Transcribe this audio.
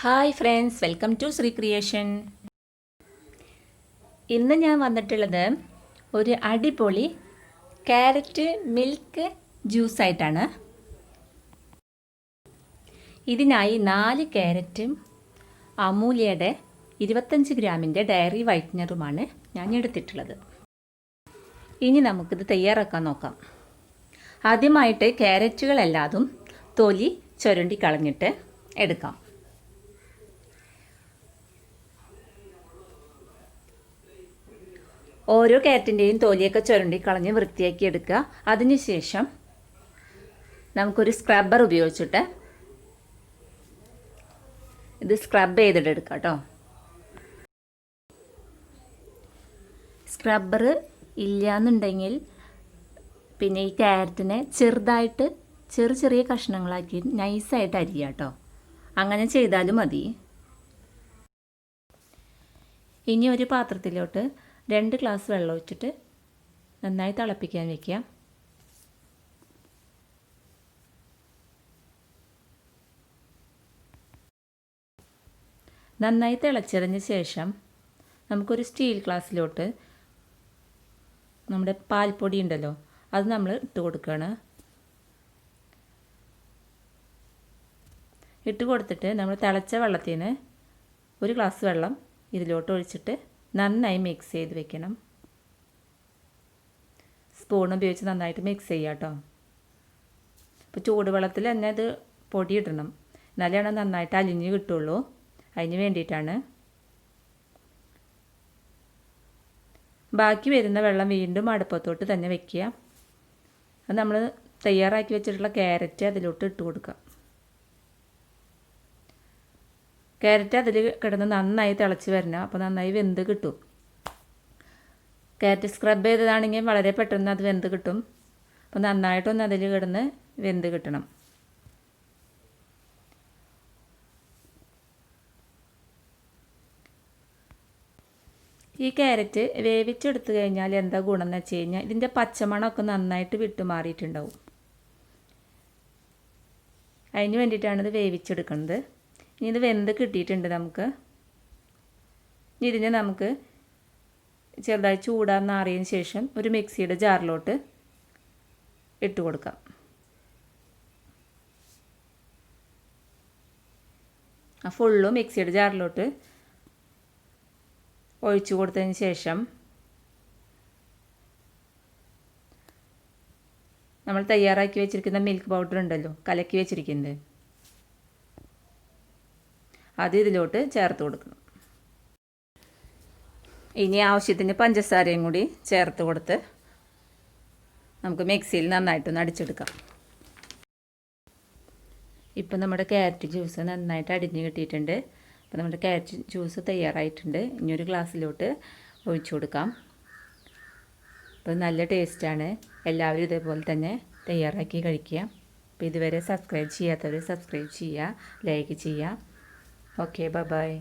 Hi friends, welcome to Shri creation. ഇന്ന് ഞാൻ വന്നിട്ടുള്ളത് ഒരു അടിപൊളി ക്യാരറ്റ് മിൽക്ക് ജ്യൂസായിട്ടാണ്. ഇതിനായി 4 ക്യാരറ്റും അമൂല്യയുടെ 25 ഗ്രാമിൻ്റെ ഡയറി വൈറ്റ്നറുമാണ് ഞാൻ എടുത്തിട്ടുള്ളത്. ഇനി നമുക്കിത് തയ്യാറാക്കാൻ നോക്കാം. ആദ്യമായിട്ട് ക്യാരറ്റുകളെല്ലാതും തൊലി ചുരണ്ടി കളഞ്ഞിട്ട് എടുക്കാം. ഓരോ ക്യാരറ്റിൻ്റെയും തൊലിയൊക്കെ ചുരണ്ടി കളഞ്ഞ് വൃത്തിയാക്കി എടുക്കുക. അതിനുശേഷം നമുക്കൊരു സ്ക്രബ്ബർ ഉപയോഗിച്ചിട്ട് ഇത് സ്ക്രബ് ചെയ്തിട്ട് എടുക്കാം കേട്ടോ. സ്ക്രബ്ബർ ഇല്ലയെന്നുണ്ടെങ്കിൽ പിന്നെ ഈ ക്യാരറ്റിനെ ചെറുതായിട്ട് ചെറിയ കഷ്ണങ്ങളാക്കി നൈസായിട്ട് അരിയുക കേട്ടോ. അങ്ങനെ ചെയ്താലും മതി. ഇനി ഒരു പാത്രത്തിലോട്ട് 2 ഗ്ലാസ് വെള്ളം ഒഴിച്ചിട്ട് നന്നായി തിളപ്പിക്കാൻ വയ്ക്കുക. നന്നായി തിളച്ചതിന് ശേഷം നമുക്കൊരു സ്റ്റീൽ ഗ്ലാസ്സിലോട്ട് നമ്മുടെ പാൽപ്പൊടി ഉണ്ടല്ലോ, അത് നമ്മൾ ഇട്ട് കൊടുക്കുകയാണ്. ഇട്ട് കൊടുത്തിട്ട് നമ്മൾ തിളച്ച വെള്ളത്തിന് 1 ഗ്ലാസ് വെള്ളം ഇതിലോട്ട് ഒഴിച്ചിട്ട് നന്നായി മിക്സ് ചെയ്ത് വെക്കണം. സ്പൂൺ ഉപയോഗിച്ച് നന്നായിട്ട് മിക്സ് ചെയ്യുക കേട്ടോ. ഇപ്പോൾ ചൂടുവെള്ളത്തിൽ തന്നെ ഇത് പൊടി ഇടണം, എന്നാലാണ് നന്നായിട്ട് അലിഞ്ഞ് കിട്ടുള്ളൂ. അതിന് വേണ്ടിയിട്ടാണ്. ബാക്കി വരുന്ന വെള്ളം വീണ്ടും അടുപ്പത്തോട്ട് തന്നെ വെക്കുക. അത് നമ്മൾ തയ്യാറാക്കി വെച്ചിട്ടുള്ള ക്യാരറ്റ് അതിലോട്ട് ഇട്ട് കൊടുക്കുക. ക്യാരറ്റ് അതിൽ കിടന്ന് നന്നായി തിളച്ച് വരണം. അപ്പോൾ നന്നായി വെന്ത് കിട്ടും. ക്യാരറ്റ് സ്ക്രബ് ചെയ്തതാണെങ്കിൽ വളരെ പെട്ടെന്ന് അത് വെന്ത് കിട്ടും. അപ്പോൾ നന്നായിട്ടൊന്ന് അതിൽ കിടന്ന് വെന്ത് കിട്ടണം. ഈ ക്യാരറ്റ് വേവിച്ചെടുത്ത് കഴിഞ്ഞാൽ എന്താ ഗുണം എന്ന് വെച്ച് കഴിഞ്ഞാൽ ഇതിൻ്റെ പച്ചമണമൊക്കെ നന്നായിട്ട് വിട്ടുമാറിയിട്ടുണ്ടാവും. അതിന് വേണ്ടിയിട്ടാണ് ഇത് വേവിച്ചെടുക്കുന്നത്. ഇനി ഇത് വെന്ത് കിട്ടിയിട്ടുണ്ട്. ഇതിനെ നമുക്ക് ചെറുതായി ചൂടാറിയതിന് ശേഷം ഒരു മിക്സിയുടെ ജാറിലോട്ട് ഇട്ട് കൊടുക്കാം. ആ ഫുള്ളും മിക്സിയുടെ ജാറിലോട്ട് ഒഴിച്ചു കൊടുത്തതിന് ശേഷം നമ്മൾ തയ്യാറാക്കി വെച്ചിരിക്കുന്ന മിൽക്ക് പൗഡർ ഉണ്ടല്ലോ, കലക്കി വെച്ചിരിക്കുന്നത്, അത് ഇതിലോട്ട് ചേർത്ത് കൊടുക്കണം. ഇനി ആവശ്യത്തിന് പഞ്ചസാരയും കൂടി ചേർത്ത് കൊടുത്ത് നമുക്ക് മിക്സിയിൽ നന്നായിട്ടൊന്ന് അടിച്ചെടുക്കാം. ഇപ്പം നമ്മുടെ ക്യാരറ്റ് ജ്യൂസ് നന്നായിട്ട് അടിഞ്ഞ് കിട്ടിയിട്ടുണ്ട്. അപ്പോൾ നമ്മുടെ ക്യാരറ്റ് ജ്യൂസ് തയ്യാറായിട്ടുണ്ട്. ഇനി ഒരു ഗ്ലാസ്സിലോട്ട് ഒഴിച്ചു കൊടുക്കാം. അപ്പോൾ നല്ല ടേസ്റ്റാണ്. എല്ലാവരും ഇതേപോലെ തന്നെ തയ്യാറാക്കി കഴിക്കുക. അപ്പോൾ ഇതുവരെ സബ്സ്ക്രൈബ് ചെയ്യാത്തവർ സബ്സ്ക്രൈബ് ചെയ്യുക, ലൈക്ക് ചെയ്യുക. Okay, bye-bye.